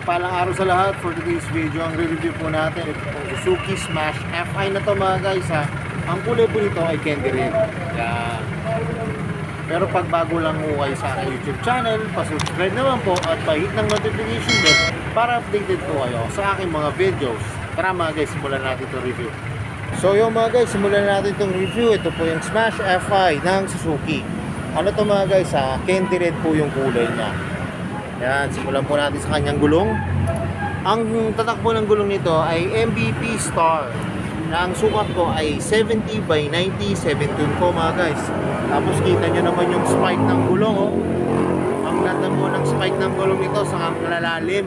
Mapagpalang araw sa lahat. For today's video, ang re-review po natin ito pong Suzuki Smash FI na to mga guys ha. Ang kulay po nito ay candy red. Yan. Pero pag bago lang po kayo sa aking YouTube channel, pasubscribe naman po at pahit ng notification bell para updated po kayo sa aking mga videos. Tara mga guys, simulan natin itong review. So yung mga guys, simulan natin itong review. Ito po yung Smash FI ng Suzuki. Ano to mga guys ha? Candy red po yung kulay niya. Yan, simulan po natin sa kanyang gulong. Ang tatakbo ng gulong nito ay MVP Star. Na ang sukat po ay 70 by 90, 17 po mga guys. Tapos kita nyo naman yung spike ng gulong oh. Ang ganda po ng spike ng gulong nito sa lalalim.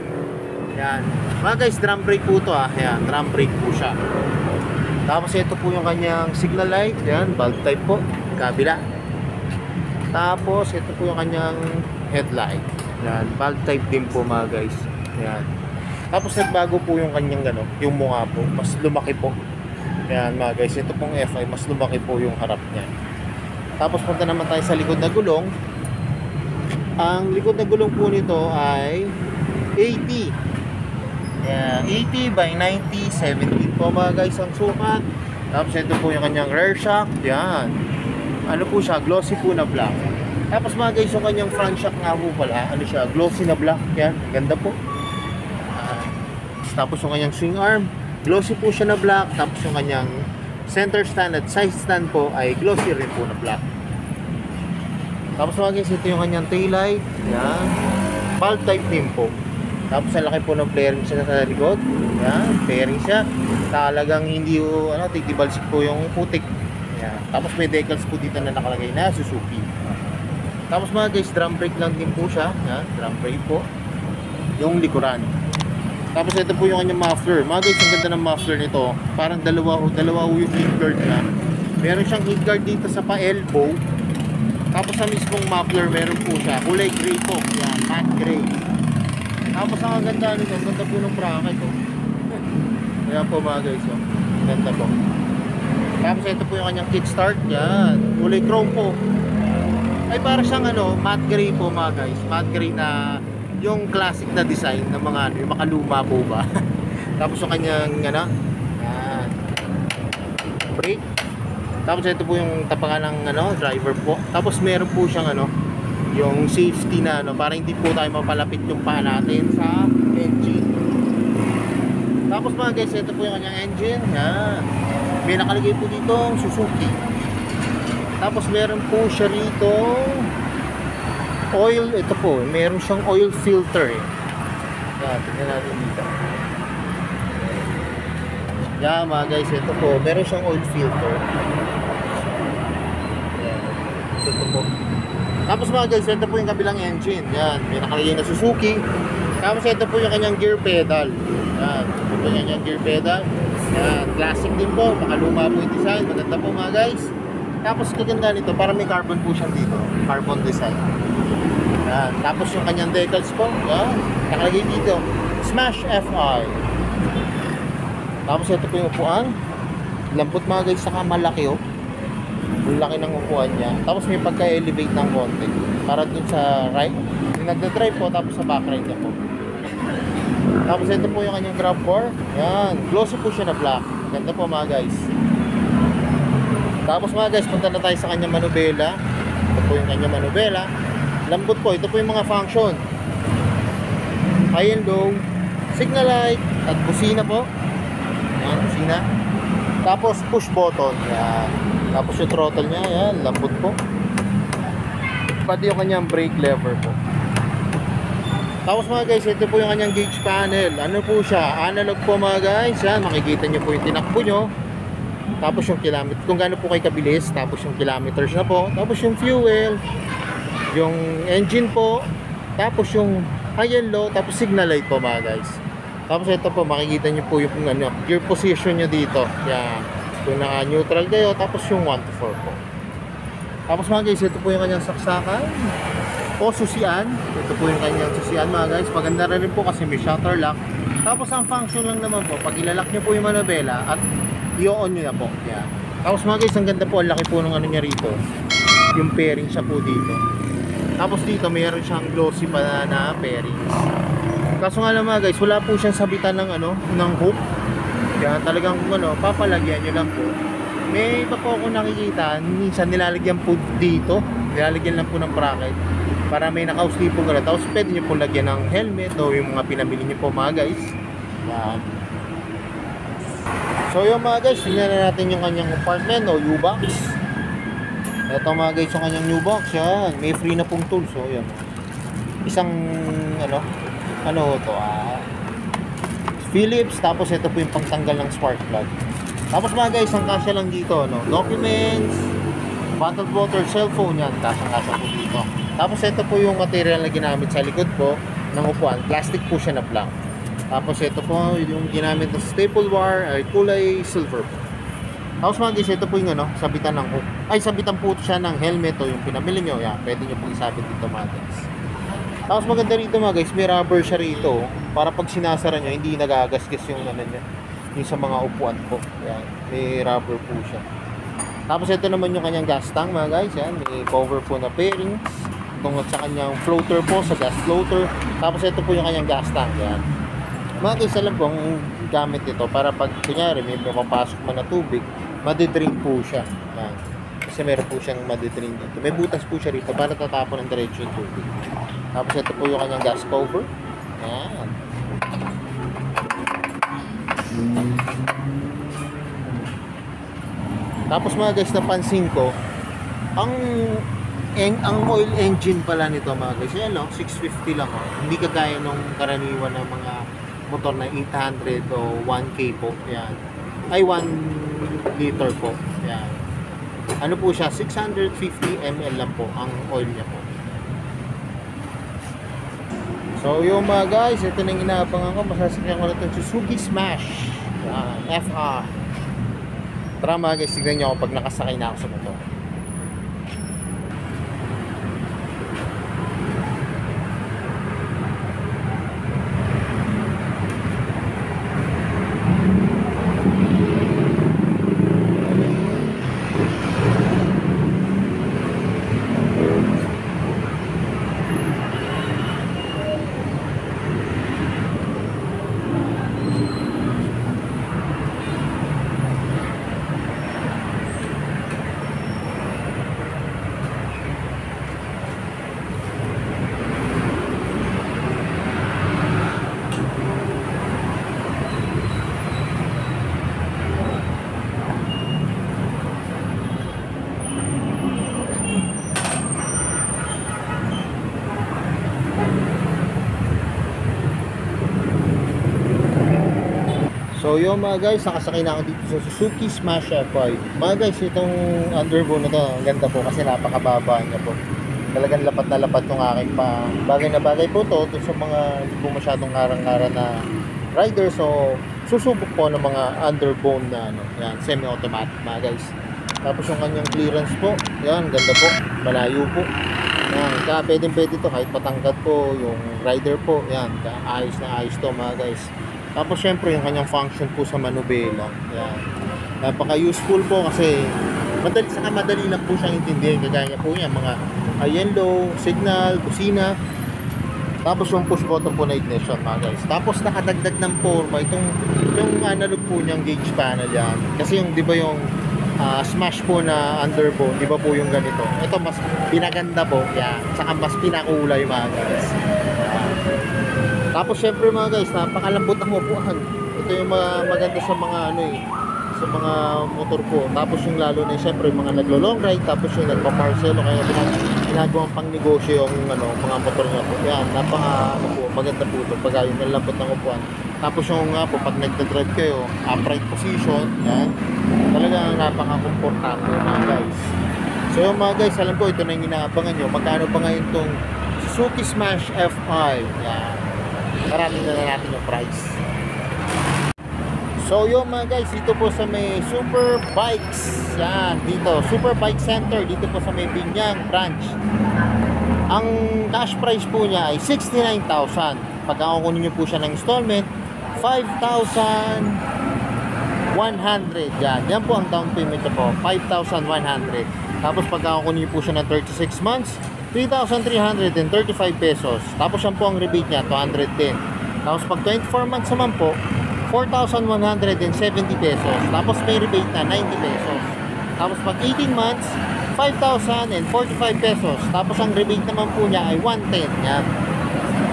Yan. Mga guys, drum brake po ito ah. Yan, drum brake po siya. Tapos ito po yung kanyang signal light. Yan, bulb type po. Kabila. Tapos ito po yung kanyang headlight. Yan, bulb type din po mga guys. Yan. Tapos nagbago po yung kanyang ano, yung mukha po, mas lumaki po. Yan mga guys, ito pong FI, mas lumaki po yung harap niya. Tapos punta naman tayo sa likod na gulong. Ang likod na gulong po nito ay 80. Yan, 80 by 90, 17 po mga guys ang sukat. Tapos ito po yung kanyang rear shock. Yan. Ano po siya, glossy po na black. Tapos mga guys, yung kanyang front shock nga po pala, ano siya, glossy na black. Yan, ganda po. Tapos yung kanyang swing arm, glossy po siya na black. Tapos yung kanyang center stand at side stand po ay glossy rin po na black. Tapos mga guys, ito yung kanyang tail light. Yan, bulb type din po. Tapos ang laki po ng flaring siya sa likod. Yan, flaring siya. Talagang hindi ano, titibalsik po yung putik. Yan. Tapos may decals po dito na nakalagay na Suzuki. Tapos mga guys, drum brake lang din po siya. Yan, drum brake po. Yung likuran. Tapos ito po yung kanyang muffler. Mga guys, ang ganda ng muffler nito. Parang dalawa yung heat guard na. Meron siyang heat guard dito sa pa-elbow. Tapos sa mismong muffler, meron po siya. Kulay gray po. Yan, matte gray. Tapos ang ganda nito, ang ganda po ng bracket. Oh. Ayan po mga guys. Oh. Ganda po. Tapos ito po yung kanyang kickstart. Yan, kulay chrome po. Ay para siyang ano, matte gray po mga guys. Matte gray na yung classic na design ng mga ano, yung makaluma po ba. Tapos yung kanyang ano, yan, brake. Tapos ito po yung tapangan ng ano, driver po. Tapos meron po siyang ano, yung safety na ano, para hindi po tayo mapalapit yung paa natin sa engine. Tapos mga guys, ito po yung kanyang engine. Yan. May nakalagay po dito Suzuki. Tapos meron po siya rito oil, ito po, meron siyang oil filter eh. Yan, tignan natin dito. Yan mga guys, ito po, meron siyang oil filter. Yan, ito po. Tapos mga guys, ito po yung kabilang engine. Yan, may nakalagay na Suzuki. Tapos ito po yung kanyang gear pedal. Yan, ito po yung kanyang gear pedal. Yan, classic din po, makaluma po yung design. Maganda po mga guys. Tapos kaganda nito, para may carbon po siya dito. Carbon design. Yan. Tapos yung kanyang decals po, yan, nakalagay dito Smash FI. Tapos ito po yung upuan. Lambot mga guys, saka malaki oh. Yung laki ng upuan niya. Tapos may pagka-elevate ng konti para dun sa right, yung nagda-drive po. Tapos sa back right niya po. Tapos ito po yung kanyang grab bar. Yan, glossy po siya na black. Ganda po mga guys. Tapos mga guys, punta na tayo sa kanyang manubela. Ito po yung kanyang manubela. Lambot po, ito po yung mga function. High and low, signal light, at busina po. Yan, busina. Tapos push button. Yan. Tapos yung throttle niya, yan, lambot po. Pati yung kanyang brake lever po. Tapos mga guys, ito po yung kanyang gauge panel. Ano po siya? Analog po mga guys. Yan, makikita nyo po yung tinakbo nyo. Tapos yung kilometer, kung gaano po kayo kabilis. Tapos yung kilometers na po. Tapos yung fuel, yung engine po, tapos yung high and low, tapos signal light po mga guys. Tapos ito po, makikita nyo po yung ano, gear position nyo dito. Yan, kung naka-neutral kayo, tapos yung 1 to 4 po. Tapos mga guys, ito po yung kanyang saksakan o susian. Ito po yung kanyang susian mga guys. Maganda rin po kasi may shutter lock. Tapos ang function lang naman po, pag ilalak nyo po yung manabela at i-on nyo na po. Yan. Tapos mga guys, ang ganda po, ang laki po ng ano niya rito. Yung pairing siya po dito. Tapos dito mayroon siyang glossy pa na pairings. Kaso nga lang mga guys, wala po siyang sabitan ng ano, ng hook. Kaya talagang ano, papalagyan nyo lang po. May iba po ako nakikita, minsan nilalagyan po dito, nilalagyan lang po ng bracket para may nakausli po gano'n. Tapos pwede nyo po lagyan ng helmet o yung mga pinabili nyo po mga guys. Yan. So yung mga guys, tingnan na natin yung kanyang compartment o U-box. Ito mga guys yung kanyang U-box. Yan, may free na pong tools. So yan, isang ano to, Philips. Tapos ito po yung pangtanggal ng spark plug. Tapos mga guys, ang kasya lang dito, no? Documents, bottled water, cellphone, yan, kasya po dito. Tapos ito po yung material na ginamit sa likod po ng upuan. Plastic po siya na blank. Tapos ito po yung ginamit ng staple bar ay kulay silver po. Tapos mga guys, ito po yung ano, sabitan ng hook. Ay, sabitan po siya ng helmet o yung pinamili nyo. Yan, pwede nyo po isabit dito mga guys. Tapos maganda rito mga guys, may rubber siya rito para pag sinasara nyo, hindi nagagasgas yung ano nyo, yung sa mga upuan po. Yan, may rubber po siya. Tapos ito naman yung kanyang gas tank mga guys. Yan, may cover po na pairings tungkol sa kanyang floater po, sa gas floater. Tapos ito po yung kanyang gas tank. Yan. Mga guys, alam po ang gamit ito para pag kunyari may mapapasok man na tubig, madidrain po siya. Yan. Kasi meron po siyang madidrain dito. May butas po siya rito para tatapon ng diretso yung tubig. Tapos ito po yung kanyang gas cover. Yan. Tapos mga guys, napansin ko ang oil engine pala nito mga guys, yan no, 650 lang oh. Hindi kagaya nung karaniwan ng mga motor na 800 o 1K po. Yan. Ay 1 liter po. Yan. Ano po siya, 650 ml lang po ang oil niya po. So yung mga guys, ito nang inaabangan ko, masasakyan ko na itong Suzuki Smash FR. Tara mga guys, tignan nyo ako pag nakasakay na ako sa motor. So yun mga guys, nakasakay na ako dito sa Suzuki Smash F5. Mga guys, itong underbone na to, ang ganda po kasi napakababa niya po. Talagang lapat na lapat yung aking pa. Bagay na bagay po to sa mga hindi po masyadong ngarang-ngara na rider. So susubok po ng mga underbone na ano, yan, semi-automatic mga guys. Tapos yung kanyang clearance po, yan, ganda po, malayo po. Yan, kaya pwede to kahit patangkat po yung rider po. Yan, ayos na ayos to mga guys. Tapos syempre yung kanyang function po sa manubela. Yan. Napaka-useful po kasi madali lang po siyang intindihin. Kagaya po yan, mga yellow, signal, busina. Tapos yung push button po na ignition mga guys. Tapos nakadagdag ng forma yung analog po niyang gauge panel yan. Kasi yung di ba yung Smash po na underbone, di ba po yung ganito. Ito mas pinaganda po. Yan. Saka mas pinakulay mga guys. Tapos syempre mga guys, napakalambot ang upuan. Ito yung maganda sa mga sa mga motor po. Tapos yung lalo na syempre mga naglo-long ride, tapos yung nagpa-parcel o kaya ginagawang pang-negosyo yung mga motor niya po. Yan, maganda po ito pag yung nalambot ng upuan. Tapos yung nga po, pag nagda-drive kayo, upright position, yan. Talagang napaka-komportable mga guys. So yung mga guys, alam ko ito na yung inaabangan nyo. Magkano pa ngayon itong Suzuki Smash F5? Yan. Maraming na natin yung price. So yun mga guys, dito po sa may Super Bikes, yan, dito, Super Bike Center, dito po sa may Binyang branch. Ang cash price po niya ay 69,000. Pag kukunin nyo po siya ng installment, 5,100. Yan po ang down payment niya po, 5,100. Tapos pag kukunin nyo po siya ng 36 months, 3,335 pesos. Tapos yan po ang rebate niya, 210. Tapos pag 24 months naman po, 4,170 pesos. Tapos may rebate na 90 pesos. Tapos pag 18 months, 5,045 pesos. Tapos ang rebate naman po niya ay 110. Yan.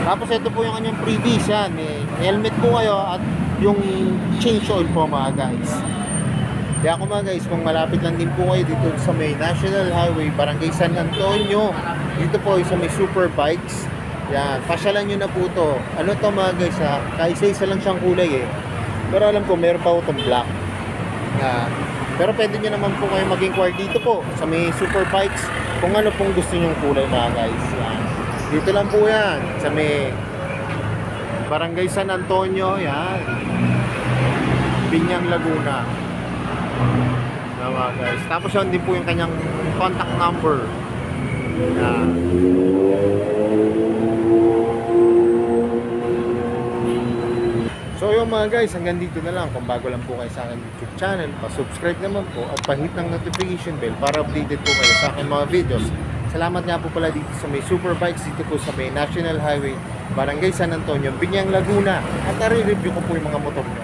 Tapos ito po yung kanyang freebies. Yan. May helmet po kayo at yung change oil po mga guys. Kaya ako mga guys, kung malapit lang din po kayo dito sa may National Highway, Barangay San Antonio, dito po sa may Super Bikes. Yan, pasyalan nyo na po to. Ano to mga guys ha? Kaisa-isa lang siyang kulay eh. Pero alam ko, meron pa po itong black. Yan. Pero pwede nyo naman po kayo mag-inquire dito po sa may Super Bikes kung ano pong gusto nyong kulay mga guys. Yan. Dito lang po yan sa may Barangay San Antonio. Yan. Binyang Laguna. Yan mga guys. Tapos yun din po yung kanyang contact number. Yan. So yung mga guys, hanggang dito na lang. Kung bago lang po kayo sa aking YouTube channel, pa-subscribe naman po at pa-hit ng notification bell para updated po kayo sa aking mga videos. Salamat nga po pala dito sa may Super Bikes, dito po sa may National Highway, Barangay San Antonio, Binyang Laguna. At nare-review ko po yung mga motor nyo.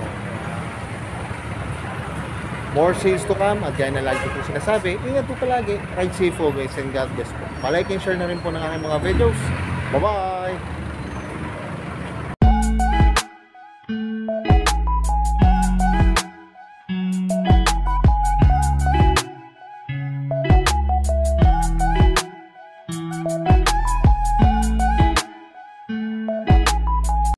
More sales to come at gaya na lagi po sinasabi, ingat po palagi, ride safe always and God bless po. Pa-like and share na rin po ng aking mga videos. Bye-bye!